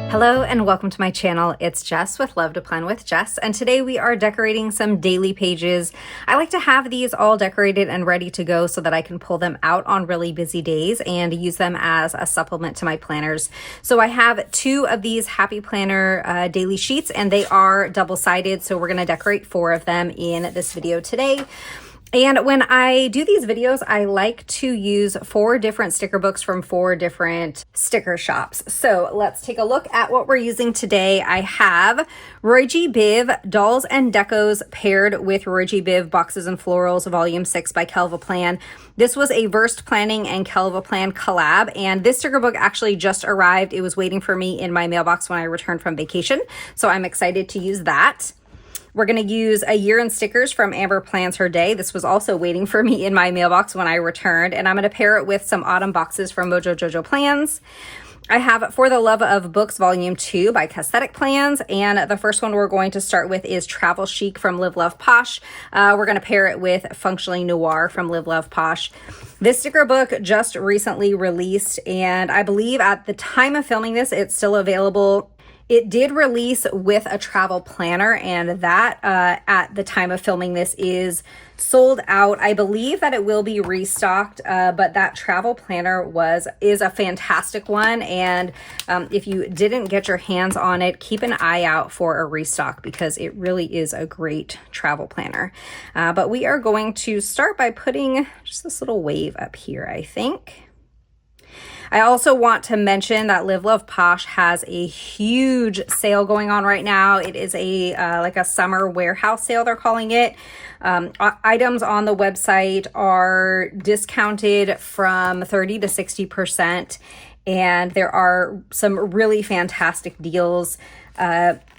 Hello and welcome to my channel. It's Jess with Love to Plan with Jess, and today we are decorating some daily pages. I like to have these all decorated and ready to go so that I can pull them out on really busy days and use them as a supplement to my planners. So I have two of these Happy Planner daily sheets, and they are double-sided, so we're going to decorate 4 of them in this video today. And when I do these videos, I like to use 4 different sticker books from 4 different sticker shops. So let's take a look at what we're using today. I have Roy G. Biv Dolls and Decos paired with Roy G. Biv Boxes and Florals Volume 6 by Kelvaplan. This was a Versed Planning and Kelvaplan collab, and this sticker book actually just arrived. It was waiting for me in my mailbox when I returned from vacation, so I'm excited to use that. We're going to use A Year in Stickers from Amber Plans Her Day. This was also waiting for me in my mailbox when I returned, and I'm going to pair it with some autumn boxes from Mojo Jojo Plans. I have For the Love of Books Volume 2 by Casthetic Plans, and the first one we're going to start with is Travel Chic from Live Love Posh. We're going to pair it with Functionally Noir from Live Love Posh. This sticker book just recently released, and I believe at the time of filming this, it's still available. It did release with a travel planner, and that at the time of filming this is sold out. I believe that it will be restocked, but that travel planner is a fantastic one. And if you didn't get your hands on it, keep an eye out for a restock because it really is a great travel planner. But we are going to start by putting just this little wave up here, I think. I also want to mention that Live Love Posh has a huge sale going on right now. It is a like a summer warehouse sale, they're calling it. Items on the website are discounted from 30 to 60%, and there are some really fantastic deals.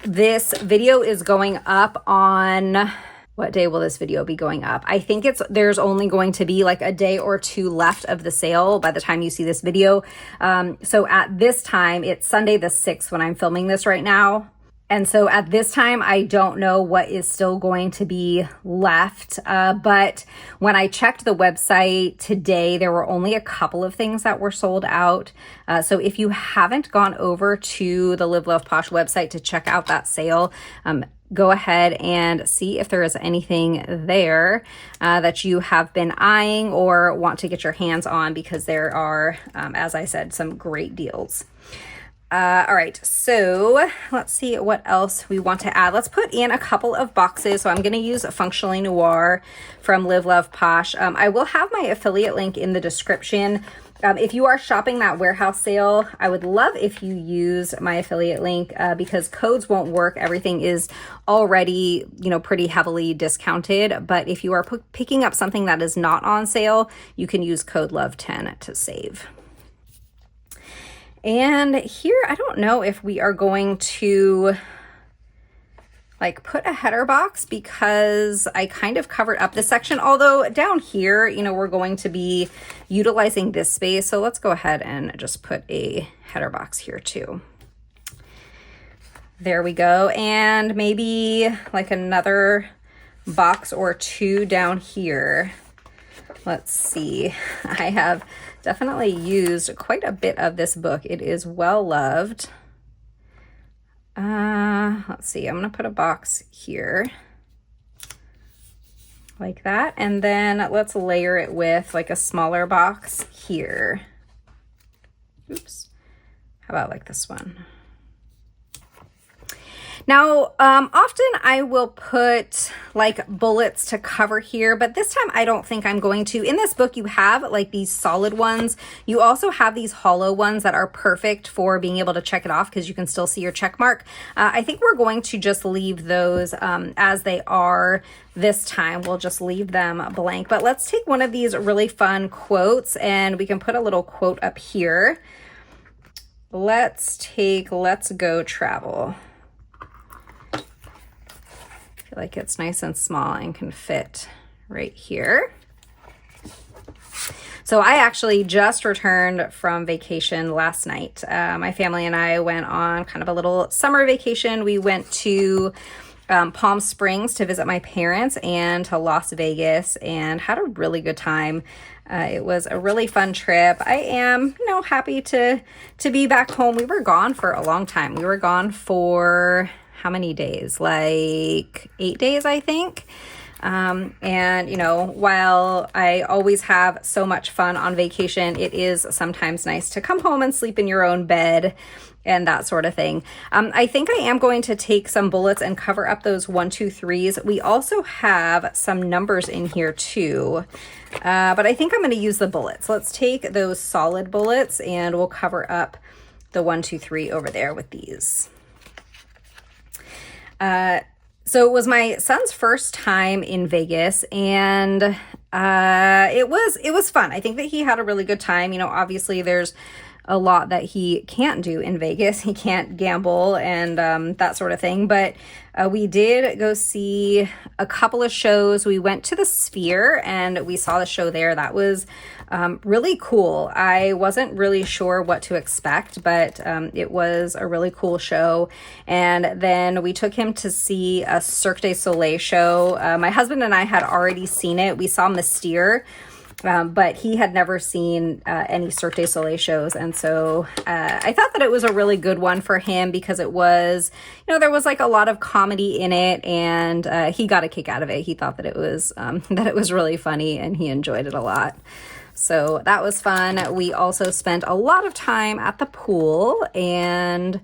This video is going up on... What day will this video be going up? I think there's only going to be like a day or 2 left of the sale by the time you see this video. So at this time, it's Sunday the 6th when I'm filming this right now. And so at this time, I don't know what is still going to be left. But when I checked the website today, there were only a couple of things that were sold out. So if you haven't gone over to the Live Love Posh website to check out that sale, go ahead and see if there is anything there that you have been eyeing or want to get your hands on, because there are, as I said, some great deals. All right, so let's see what else we want to add. Let's put in a couple of boxes. So I'm going to use Functionally Noir from Live Love Posh. I will have my affiliate link in the description. If you are shopping that warehouse sale, I would love if you use my affiliate link because codes won't work. Everything is already, pretty heavily discounted. But if you are picking up something that is not on sale, you can use code LOVE10 to save. And here, I don't know if we are going to put a header box because I kind of covered up this section. Although down here, we're going to be utilizing this space. So let's go ahead and just put a header box here too. There we go. And maybe like another box or 2 down here. Let's see. I have definitely used quite a bit of this book. It is well loved. Let's see, I'm gonna put a box here like that, and then let's layer it with like a smaller box here. Oops, how about like this one? Now, often I will put like bullets to cover here, but this time I don't think I'm going to. In this book, you have like these solid ones. You also have these hollow ones that are perfect for being able to check it off because you can still see your check mark. I think we're going to just leave those as they are this time. We'll just leave them blank, but let's take one of these really fun quotes and we can put a little quote up here. Let's take Let's Go Travel. Like it's nice and small and can fit right here. So I actually just returned from vacation last night. My family and I went on kind of a little summer vacation. We went to Palm Springs to visit my parents and to Las Vegas, and had a really good time. It was a really fun trip. I am, happy to be back home. We were gone for a long time. We were gone for how many days? Like 8 days, I think. And while I always have so much fun on vacation, it is sometimes nice to come home and sleep in your own bed and that sort of thing. I think I am going to take some bullets and cover up those 1, 2, 3s. We also have some numbers in here too, but I think I'm going to use the bullets. Let's take those solid bullets and we'll cover up the 1, 2, 3 over there with these. So it was my son's first time in Vegas, and it was fun. I think that he had a really good time. Obviously there's a lot that he can't do in Vegas. He can't gamble and that sort of thing. But we did go see a couple of shows. We went to the Sphere and we saw the show there. That was really cool. I wasn't really sure what to expect, but it was a really cool show. And then we took him to see a Cirque du Soleil show. My husband and I had already seen it. We saw Mystere. But he had never seen any Cirque du Soleil shows. And so I thought that it was a really good one for him because it was, there was like a lot of comedy in it, and he got a kick out of it. He thought that it was really funny, and he enjoyed it a lot. So that was fun. We also spent a lot of time at the pool and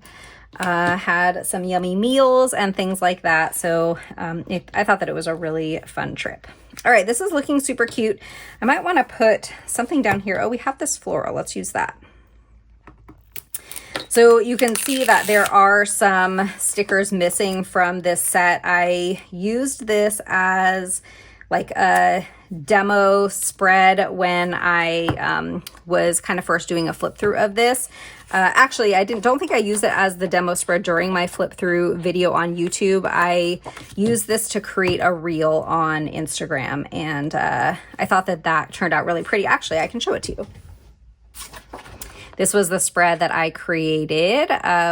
had some yummy meals and things like that. So I thought that it was a really fun trip. All right, this is looking super cute. I might want to put something down here. Oh, we have this floral. Let's use that. So you can see that there are some stickers missing from this set. I used this as like a demo spread when I was kind of first doing a flip through of this. Actually, I don't think I used it as the demo spread during my flip through video on YouTube. I used this to create a reel on Instagram, and I thought that turned out really pretty. Actually, I can show it to you. This was the spread that I created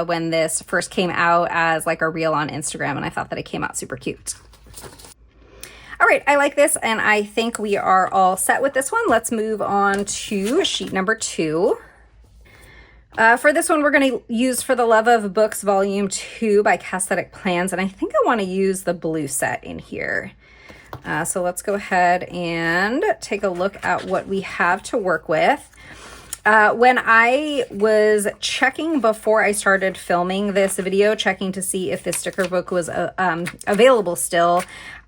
when this first came out as like a reel on Instagram, and I thought that it came out super cute. All right, I like this, and I think we are all set with this one. Let's move on to sheet number 2. For this one, we're going to use For the Love of Books Volume 2 by Casthetic Plans, and I think I want to use the blue set in here. So let's go ahead and take a look at what we have to work with. When I was checking before I started filming this video, checking to see if this sticker book was available still,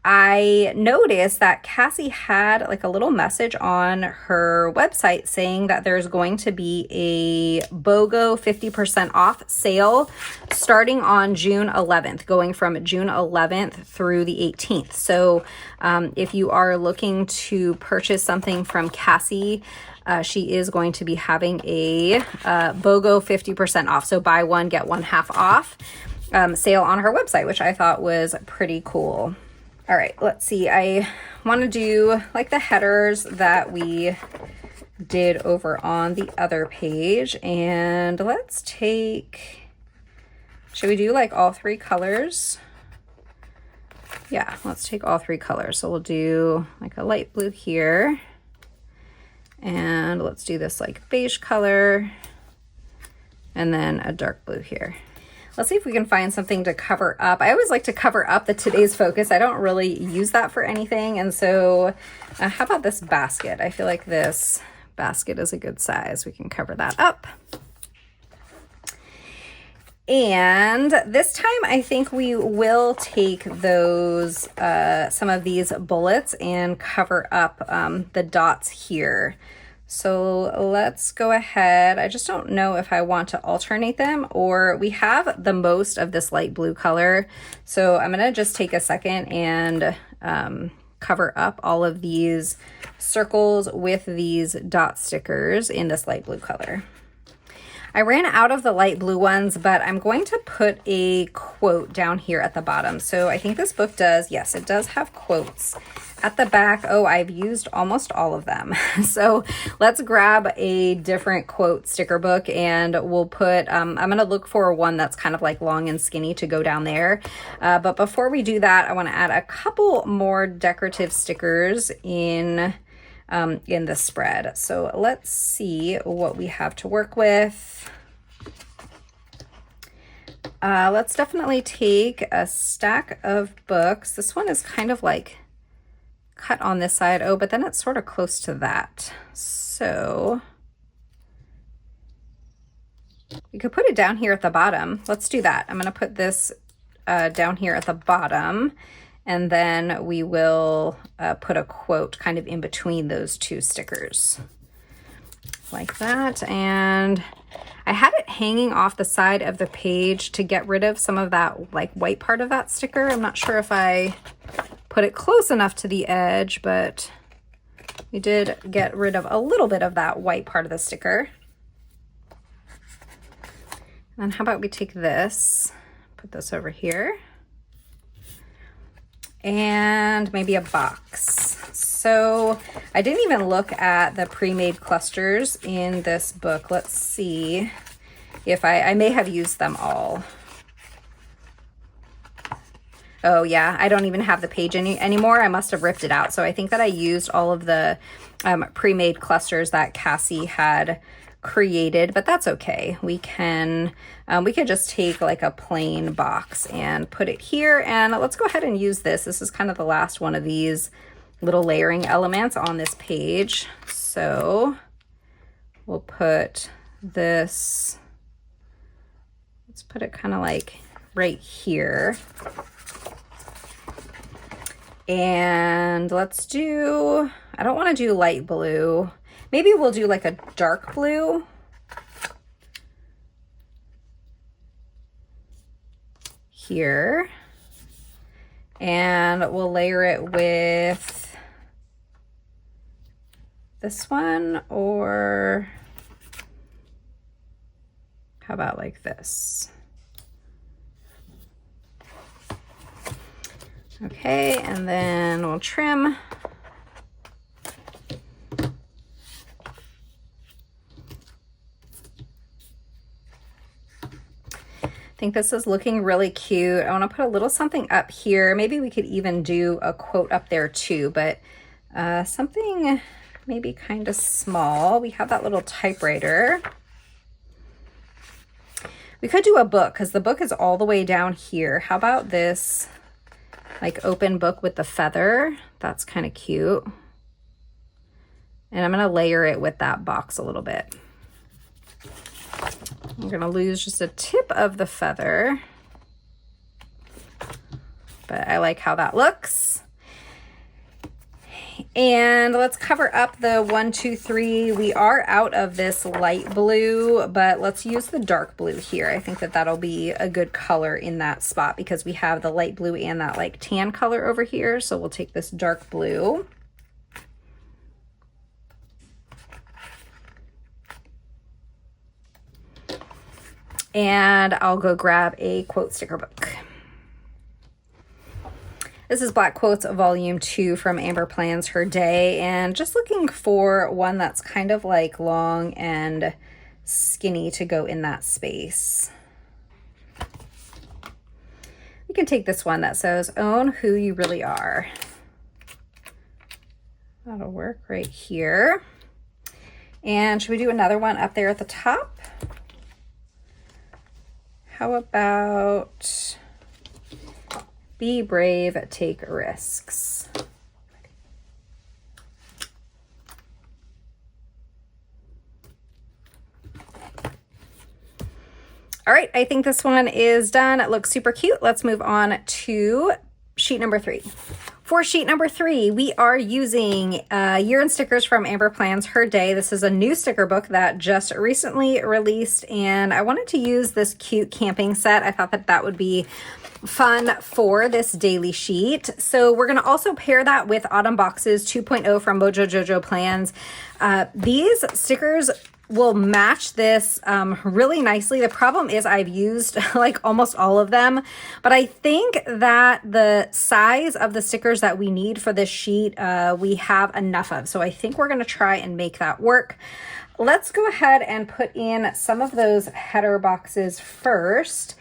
I noticed that Cassie had like a little message on her website saying that there's going to be a BOGO 50% off sale starting on June 11th, going from June 11th through the 18th. So if you are looking to purchase something from Cassie, she is going to be having a BOGO 50% off. So buy one, get one half off sale on her website, which I thought was pretty cool. All right, let's see. I want to do like the headers that we did over on the other page. And let's take, should we do like all 3 colors? Yeah, let's take all 3 colors. So we'll do like a light blue here. And let's do this like beige color. And then a dark blue here. Let's see if we can find something to cover up. I always like to cover up the Today's Focus. I don't really use that for anything. And so how about this basket? I feel like this basket is a good size. We can cover that up. And this time I think we will take those, some of these bullets and cover up the dots here. So let's go ahead. I just don't know if I want to alternate them, or we have the most of this light blue color. So I'm gonna just take a second and cover up all of these circles with these dot stickers in this light blue color. I ran out of the light blue ones, but I'm going to put a quote down here at the bottom. So I think this book does, yes, it does have quotes at the back, oh, I've used almost all of them. So let's grab a different quote sticker book and we'll put, I'm going to look for one that's kind of like long and skinny to go down there. But before we do that, I want to add a couple more decorative stickers in the spread. So let's see what we have to work with. Let's definitely take a stack of books. This one is kind of like cut on this side. Oh, but then it's sort of close to that. So we could put it down here at the bottom. Let's do that. I'm going to put this down here at the bottom, and then we will put a quote kind of in between those two stickers like that. And I had it hanging off the side of the page to get rid of some of that like white part of that sticker. I'm not sure if I put it close enough to the edge, but we did get rid of a little bit of that white part of the sticker. And how about we take this, put this over here, and maybe a box. So I didn't even look at the pre-made clusters in this book. Let's see if I may have used them all. Oh yeah, I don't even have the page anymore. I must have ripped it out. So I think that I used all of the pre-made clusters that Cassie had created, but that's okay. We can just take like a plain box and put it here, and let's go ahead and use this. This is kind of the last one of these little layering elements on this page. So we'll put this, let's put it kind of like right here. And let's do, I don't want to do light blue. Maybe we'll do like a dark blue. Here. And we'll layer it with this one, or how about like this? Okay, and then we'll trim. I think this is looking really cute. I want to put a little something up here. Maybe we could even do a quote up there too, but something maybe kind of small. We have that little typewriter. We could do a book because the book is all the way down here. How about this like open book with the feather? That's kind of cute. And I'm going to layer it with that box a little bit. I'm going to lose just a tip of the feather, but I like how that looks. And let's cover up the 1, 2, 3. We are out of this light blue, but let's use the dark blue here. I think that that'll be a good color in that spot because we have the light blue and that like tan color over here. So we'll take this dark blue. And I'll go grab a quote sticker book. This is Black Quotes Volume 2 from Amber Plans Her Day, and just looking for one that's kind of like long and skinny to go in that space. We can take this one that says, "Own Who You Really Are." That'll work right here. And should we do another one up there at the top? How about be brave, take risks? All right, I think this one is done. It looks super cute. Let's move on to sheet number 3. For sheet number 3, we are using year-end stickers from Amber Plans Her Day. This is a new sticker book that just recently released, and I wanted to use this cute camping set. I thought that that would be fun for this daily sheet. So we're going to also pair that with Autumn Boxes 2.0 from Mojo Jojo Plans. These stickers will match this really nicely. The problem is I've used like almost all of them, but I think that the size of the stickers that we need for this sheet, we have enough of. So I think we're gonna try and make that work. Let's go ahead and put in some of those header boxes first.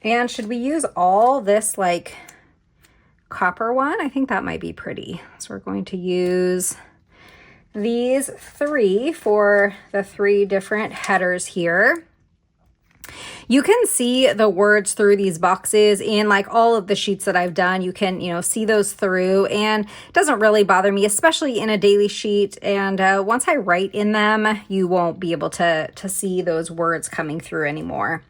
And should we use all this like copper one? I think that might be pretty. So we're going to use these 3 for the 3 different headers here. You can see the words through these boxes in like all of the sheets that I've done. You can, see those through, and it doesn't really bother me, especially in a daily sheet. And once I write in them, you won't be able to see those words coming through anymore.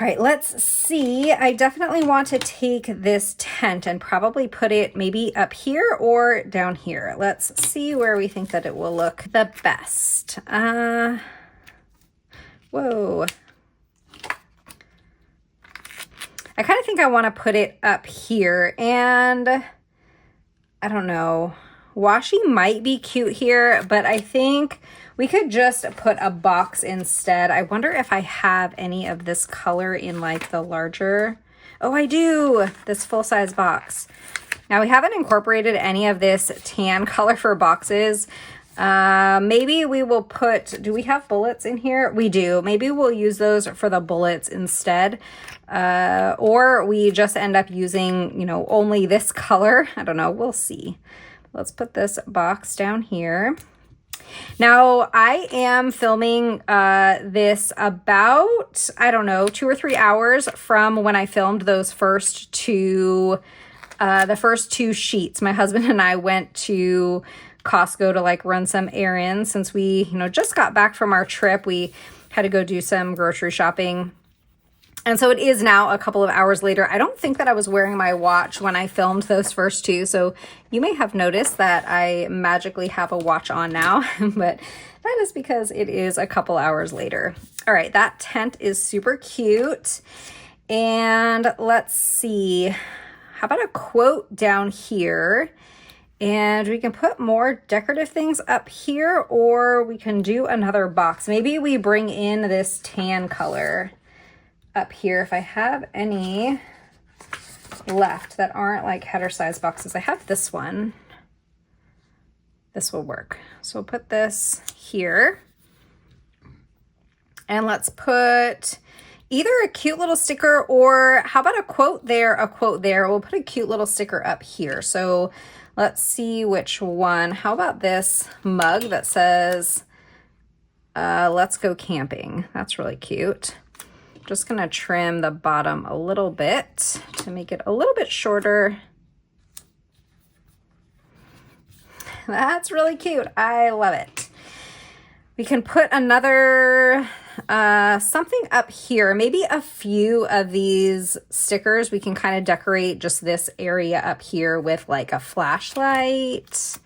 All right, let's see. I definitely want to take this tent and probably put it maybe up here or down here. Let's see where we think that it will look the best. Whoa. I kind of think I want to put it up here, and I don't know. Washi might be cute here, but I think we could just put a box instead. I wonder if I have any of this color in like the larger. Oh, I do. This full-size box. Now we haven't incorporated any of this tan color for boxes. Maybe we will put, do we have bullets in here? We do. Maybe we'll use those for the bullets instead. Or we just end up using, only this color. I don't know. We'll see. Let's put this box down here. Now, I am filming this about, I don't know, 2 or 3 hours from when I filmed those first 2, the first 2 sheets. My husband and I went to Costco to like run some errands since we, just got back from our trip. We had to go do some grocery shopping. And so it is now a couple of hours later. I don't think that I was wearing my watch when I filmed those first 2. So you may have noticed that I magically have a watch on now, but that is because it is a couple hours later. All right, that tent is super cute. And let's see, how about a quote down here? And we can put more decorative things up here, or we can do another box. Maybe we bring in this tan color up here if I have any left that aren't like header size boxes. I have this one. This will work. So we'll put this here. And let's put either a cute little sticker, or how about a quote there, a quote there. We'll put a cute little sticker up here. So let's see which one. How about this mug that says, let's go camping. That's really cute. Just gonna trim the bottom a little bit to make it a little bit shorter. That's really cute. I love it. We can put another something up here, maybe a few of these stickers. We can kind of decorate just this area up here with like a flashlight,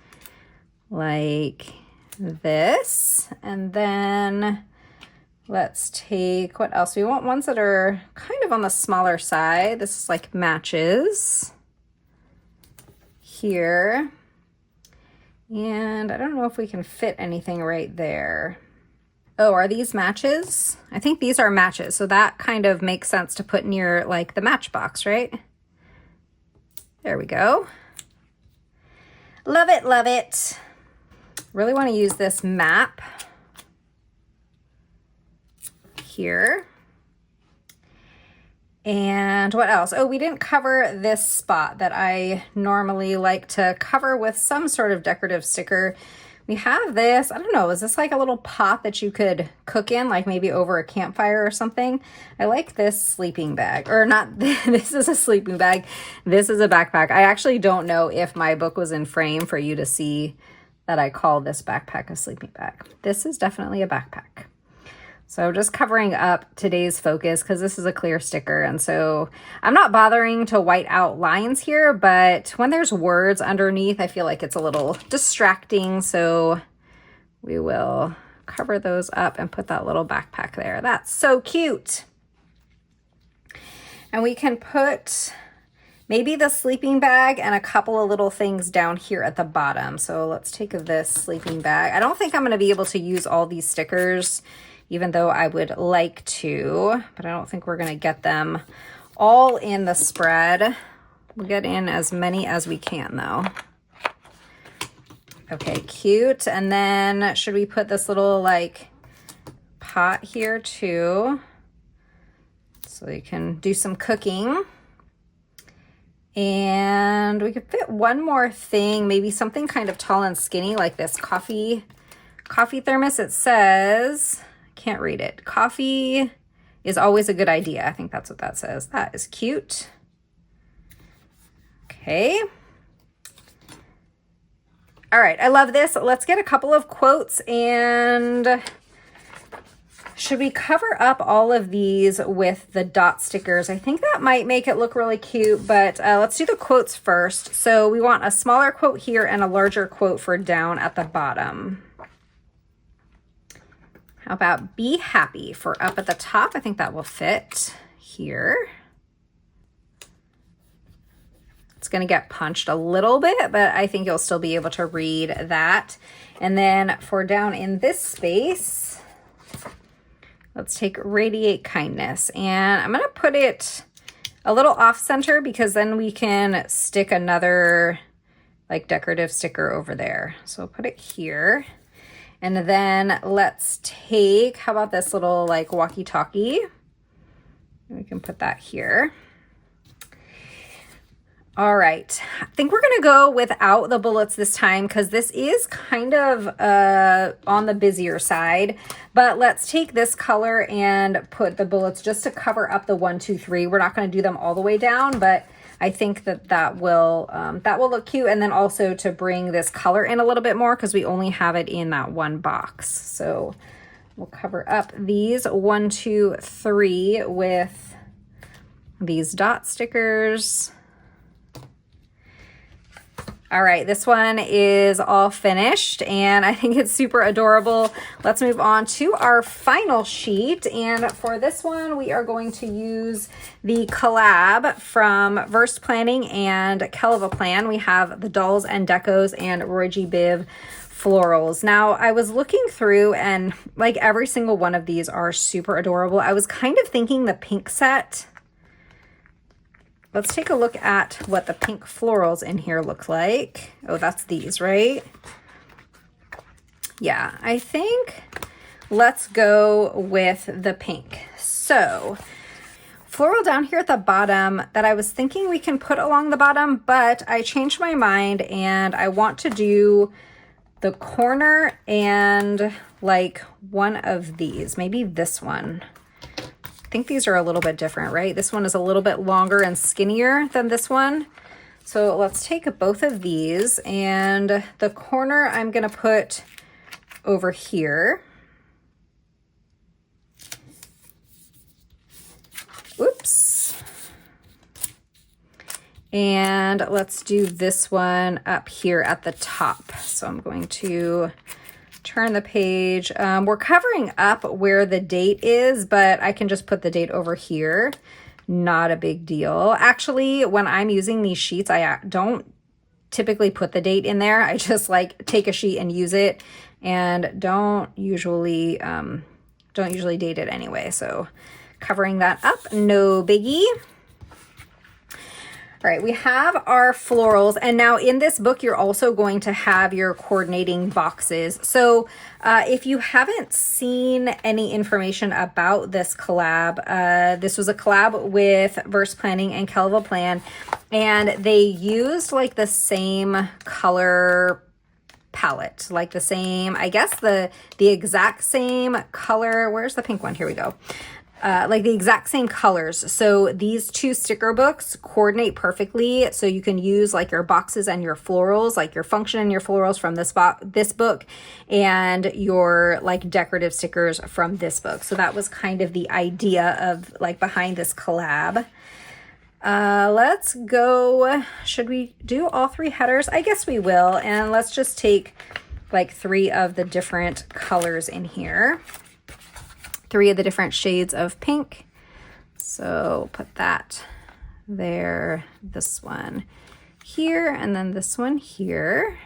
like this. And then let's take, what else? We want ones that are kind of on the smaller side. This is like matches here. And I don't know if we can fit anything right there. Oh, are these matches? I think these are matches. So that kind of makes sense to put near like the matchbox, right? There we go. Love it, love it. Really want to use this map here. And what else? Oh, we didn't cover this spot that I normally like to cover with some sort of decorative sticker. We have this, I don't know, is this like a little pot that you could cook in, like maybe over a campfire or something? I like this sleeping bag, or not, this is a sleeping bag. This is a backpack. I actually don't know if my book was in frame for you to see that I call this backpack a sleeping bag. This is definitely a backpack. So just covering up today's focus because this is a clear sticker. And so I'm not bothering to white out lines here, but when there's words underneath, I feel like it's a little distracting. So we will cover those up and put that little backpack there. That's so cute. And we can put maybe the sleeping bag and a couple of little things down here at the bottom. So let's take this sleeping bag. I don't think I'm going to be able to use all these stickers, even though I would like to, but I don't think we're going to get them all in the spread. We'll get in as many as we can though. Okay, cute. And then should we put this little like pot here too? So you can do some cooking. And we could fit one more thing, maybe something kind of tall and skinny like this coffee thermos. It says, I can't read it. Coffee is always a good idea. I think that's what that says. That is cute. Okay. All right, I love this. Let's get a couple of quotes, and should we cover up all of these with the dot stickers? I think that might make it look really cute, but let's do the quotes first. So we want a smaller quote here and a larger quote for down at the bottom. How about be happy for up at the top? I think that will fit here. It's going to get punched a little bit, but I think you'll still be able to read that. And then for down in this space, let's take radiate kindness. And I'm going to put it a little off center because then we can stick another like decorative sticker over there. So I'll put it here. And then let's take, how about this little like walkie-talkie? We can put that here. All right, I think we're gonna go without the bullets this time because this is kind of on the busier side, but let's take this color and put the bullets just to cover up the 1, 2, 3. We're not gonna do them all the way down, but I think that will look cute. And then also to bring this color in a little bit more because we only have it in that one box. So we'll cover up these 1, 2, 3 with these dot stickers. All right, this one is all finished and I think it's super adorable. Let's move on to our final sheet. And for this one, we are going to use the collab from Versed Planning and Kelva Plan. We have the Dolls and Decos and Roy G. Biv florals. Now, I was looking through and like every single one of these are super adorable. I was kind of thinking the pink set. Let's take a look at what the pink florals in here look like. Oh, that's these, right? Yeah, I think let's go with the pink. So, floral down here at the bottom that I was thinking we can put along the bottom, but I changed my mind and I want to do the corner and like one of these, maybe this one. I think these are a little bit different, right? This one is a little bit longer and skinnier than this one. So let's take both of these and the corner I'm gonna put over here. Oops. And let's do this one up here at the top. So I'm going to turn the page. We're covering up where the date is, but I can just put the date over here. Not a big deal. Actually, when I'm using these sheets, I don't typically put the date in there. I just like take a sheet and use it and don't usually date it anyway. So covering that up, no biggie. All right, we have our florals, and now in this book, you're also going to have your coordinating boxes. So if you haven't seen any information about this collab, this was a collab with Versed Planning and Kelva Plan, and they used like the same color palette, like the same, I guess the exact same color. Where's the pink one? Here we go. Like the exact same colors. So these two sticker books coordinate perfectly. So you can use like your boxes and your florals, like your function and your florals from this book and your like decorative stickers from this book. So that was kind of the idea of like behind this collab. Let's go. Should we do all 3 headers? I guess we will. And let's just take like 3 of the different colors in here. 3 of the different shades of pink. So put that there, this one here, and then this one here.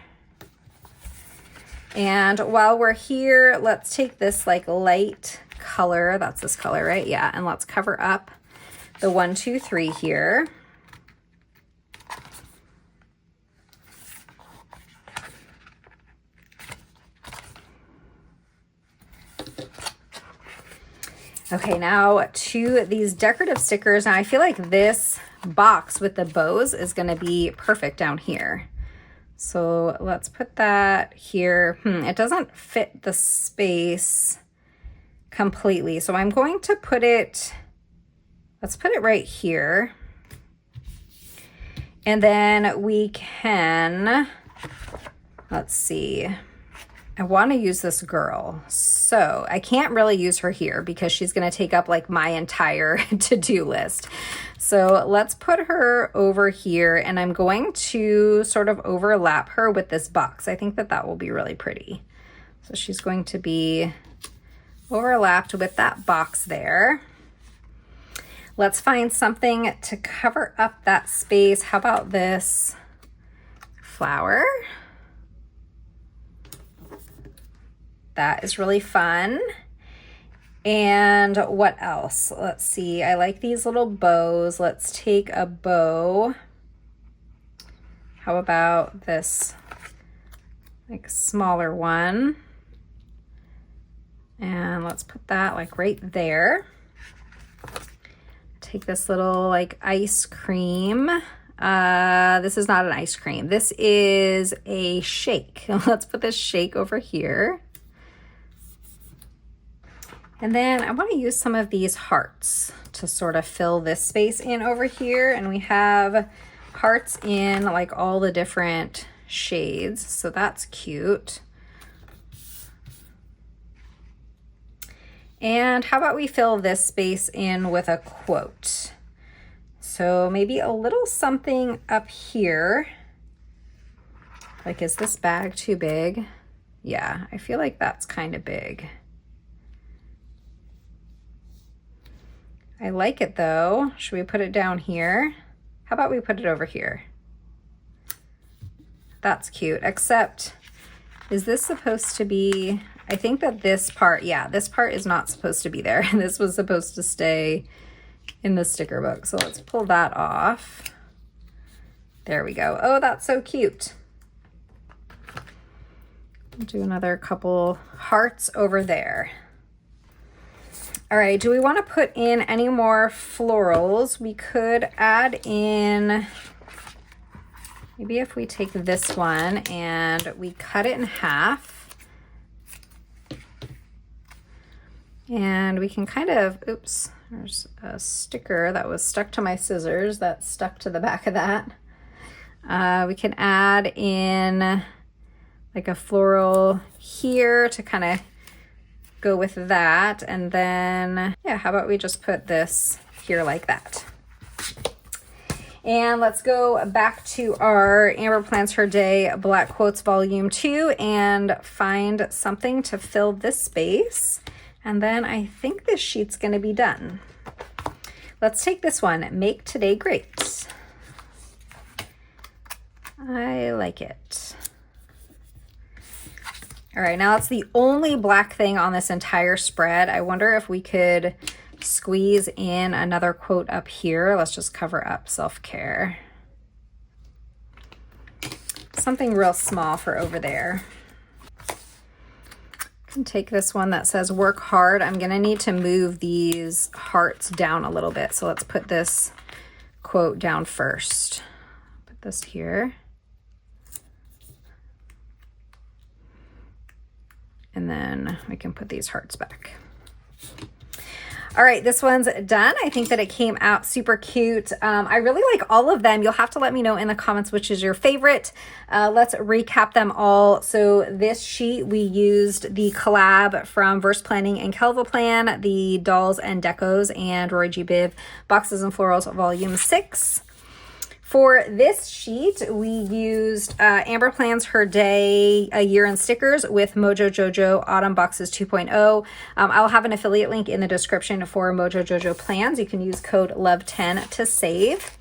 And while we're here, let's take this like light color, that's this color, right? Yeah, and let's cover up the 1, 2, 3 here. Okay, now to these decorative stickers. Now I feel like this box with the bows is gonna be perfect down here. So let's put that here. It doesn't fit the space completely. So I'm going to put it, let's put it right here. And then we can, let's see. I want to use this girl, so I can't really use her here because she's going to take up like my entire to-do list. So let's put her over here, and I'm going to sort of overlap her with this box. I think that that will be really pretty. So she's going to be overlapped with that box there. Let's find something to cover up that space. How about this flower? That is really fun. And what else? Let's see. I like these little bows. Let's take a bow. How about this like smaller one? And let's put that like right there. Take this little like ice cream. This is not an ice cream. This is a shake. Let's put this shake over here. And then I want to use some of these hearts to sort of fill this space in over here. And we have hearts in like all the different shades. So that's cute. And how about we fill this space in with a quote? So maybe a little something up here. Like, is this bag too big? Yeah, I feel like that's kind of big. I like it though. Should we put it down here? How about we put it over here? That's cute, except is this supposed to be, I think that this part, yeah, this part is not supposed to be there. This was supposed to stay in the sticker book. So let's pull that off. There we go. Oh, that's so cute. Do another couple hearts over there. All right, do we want to put in any more florals? We could add in, maybe if we take this one and we cut it in half. And we can kind of, oops, there's a sticker that was stuck to my scissors that stuck to the back of that. We can add in like a floral here to kind of go with that. And then, yeah, how about we just put this here like that? And let's go back to our Amber Plans Her Day Black Quotes Volume 2 and find something to fill this space. And then I think this sheet's gonna be done. Let's take this one, Make Today Great. I like it. All right, now it's the only black thing on this entire spread. I wonder if we could squeeze in another quote up here. Let's just cover up self-care. Something real small for over there. I can take this one that says work hard. I'm gonna need to move these hearts down a little bit. So let's put this quote down first. Put this here. And then we can put these hearts back. All right, this one's done. I think that it came out super cute. I really like all of them. You'll have to let me know in the comments which is your favorite. Let's recap them all. So this sheet, we used the collab from Verse Planning and Kelva Plan, the Dolls and Decos and Rory G. Biv Boxes and Florals Volume 6. For this sheet, we used Amber Plans Her Day A Year in Stickers with Mojo Jojo Autumn Boxes 2.0. I'll have an affiliate link in the description for Mojo Jojo plans. You can use code LOVE10 to save.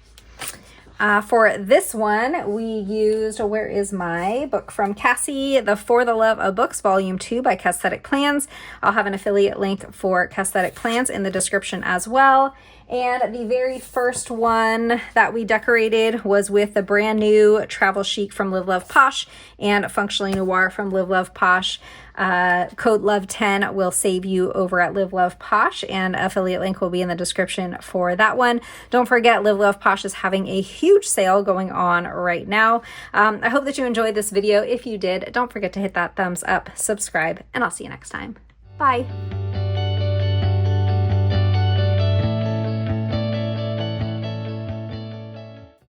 For this one, we used, where is my book from Cassie, the For the Love of Books, Volume 2 by Casthetic Plans. I'll have an affiliate link for Casthetic Plans in the description as well. And the very first one that we decorated was with the brand new Travel Chic from Live Love Posh and Functionally Noir from Live Love Posh. Code LOVE10 will save you over at Live Love Posh, and affiliate link will be in the description for that one. Don't forget, Live Love Posh is having a huge sale going on right now. I hope that you enjoyed this video. If you did, don't forget to hit that thumbs up, subscribe, and I'll see you next time. Bye.